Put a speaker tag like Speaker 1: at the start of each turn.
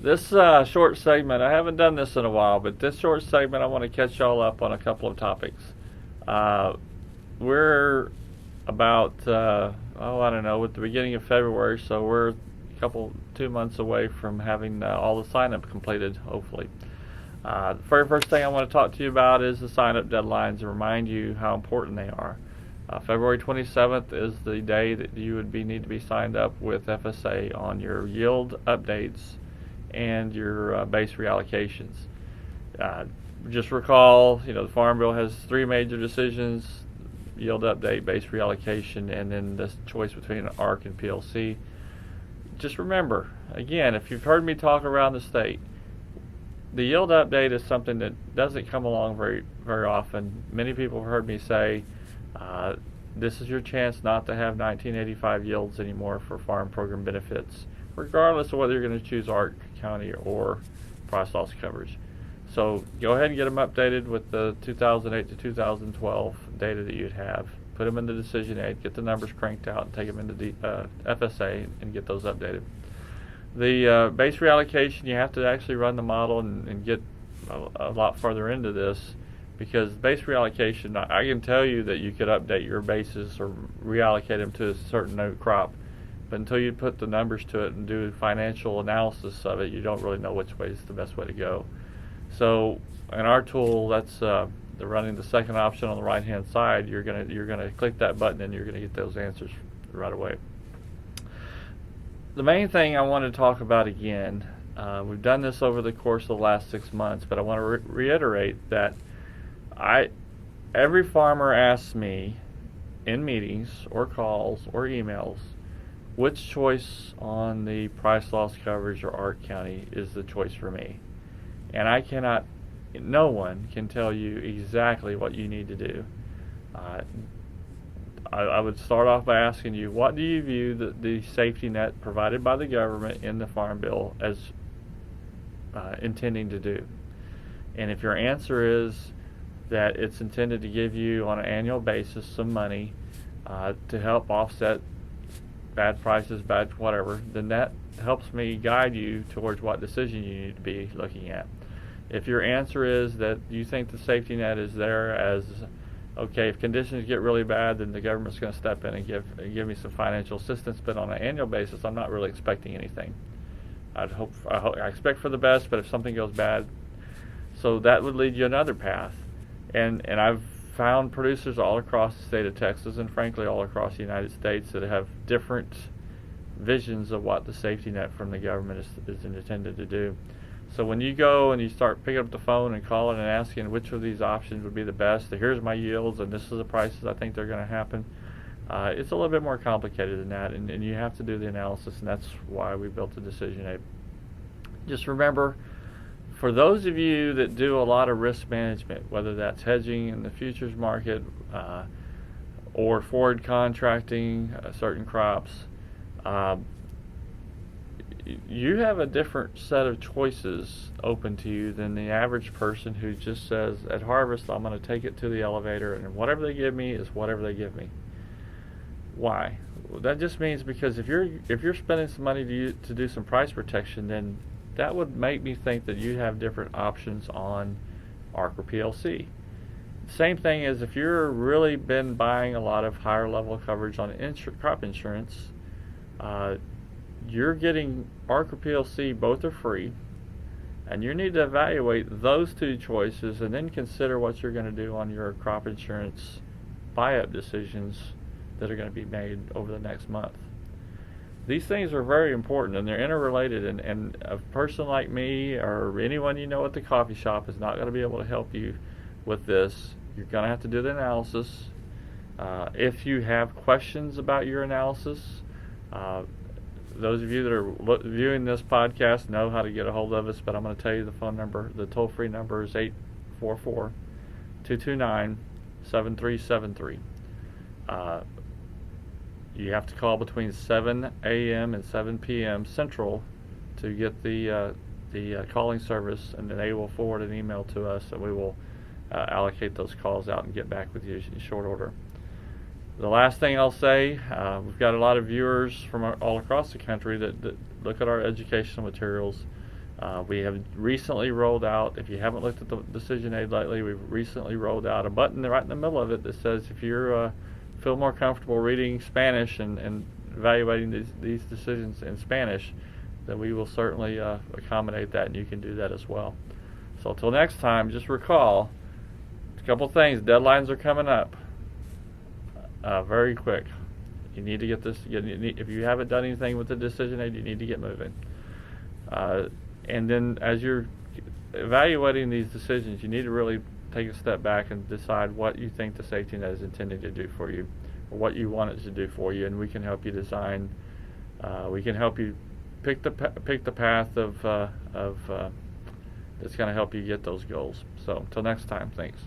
Speaker 1: This short segment, I haven't done this in a while, but this short segment, I want to catch y'all up on a couple of topics. We're about, I don't know, at the beginning of February, so we're 2 months away from having all the sign-up completed, hopefully. The very first thing I want to talk to you about is the sign-up deadlines and remind you how important they are. February 27th is the day that you would need to be signed up with FSA on your yield updates and your base reallocations. Just recall, the Farm Bill has three major decisions: yield update, base reallocation, and then this choice between an ARC and PLC. Just remember, again, if you've heard me talk around the state, the yield update is something that doesn't come along very, very often. Many people have heard me say, this is your chance not to have 1985 yields anymore for farm program benefits, regardless of whether you're going to choose ARC County or price loss coverage. So go ahead and get them updated with the 2008 to 2012 data that you'd have. Put them into decision aid, get the numbers cranked out, and take them into FSA and get those updated. The base reallocation, you have to actually run the model and get a lot further into this, because base reallocation, I can tell you that you could update your bases or reallocate them to a certain note crop, but until you put the numbers to it and do financial analysis of it, you don't really know which way is the best way to go. So in our tool, that's running the second option on the right hand side. You're gonna click that button and you're gonna get those answers right away. The main thing I want to talk about again, we've done this over the course of the last 6 months, but I want to reiterate that every farmer asks me in meetings or calls or emails which choice on the price loss coverage or ARC County is the choice for me. And no one can tell you exactly what you need to do. I would start off by asking you, what do you view the safety net provided by the government in the Farm Bill as intending to do? And if your answer is that it's intended to give you on an annual basis some money to help offset bad prices, bad whatever, then that helps me guide you towards what decision you need to be looking at. If your answer is that you think the safety net is there as, okay, if conditions get really bad, then the government's going to step in and give me some financial assistance, but on an annual basis, I'm not really expecting anything. I expect for the best, but if something goes bad, so that would lead you another path. And I've found producers all across the state of Texas, and frankly all across the United States, that have different visions of what the safety net from the government is intended to do. So when you go and you start picking up the phone and calling and asking which of these options would be the best, here's my yields and this is the prices I think they're going to happen, it's a little bit more complicated than that, and you have to do the analysis, and that's why we built the decision aid. Just remember, for those of you that do a lot of risk management, whether that's hedging in the futures market or forward contracting certain crops, you have a different set of choices open to you than the average person who just says, at harvest, I'm going to take it to the elevator, and whatever they give me is whatever they give me. Why? Well, that just means because if you're spending some money to do some price protection, then that would make me think that you have different options on ARC or PLC. Same thing as if you're really been buying a lot of higher level coverage on crop insurance, you're getting ARC or PLC, both are free, and you need to evaluate those two choices and then consider what you're going to do on your crop insurance buy-up decisions that are going to be made over the next month. These things are very important, and they're interrelated, and a person like me or anyone you know at the coffee shop is not going to be able to help you with this. You're going to have to do the analysis. If you have questions about your analysis, those of you that are viewing this podcast know how to get a hold of us, but I'm going to tell you the phone number. The toll-free number is 844-229-7373. You have to call between 7 a.m. and 7 p.m. Central to get the calling service, and then they will forward an email to us, and we will allocate those calls out and get back with you in short order. The last thing I'll say, we've got a lot of viewers from all across the country that look at our educational materials. We have recently rolled out, if you haven't looked at the decision aid lately, we've recently rolled out a button right in the middle of it that says if you feel more comfortable reading Spanish and evaluating these decisions in Spanish, then we will certainly accommodate that, and you can do that as well. So until next time, just recall a couple things. Deadlines are coming up very quick. You need to get this. If you haven't done anything with the decision aid, you need to get moving. And then as you're evaluating these decisions, you need to really take a step back and decide what you think the safety net is intended to do for you, or what you want it to do for you, and we can help you design. We can help you pick the path of that's going to help you get those goals. So until next time, thanks.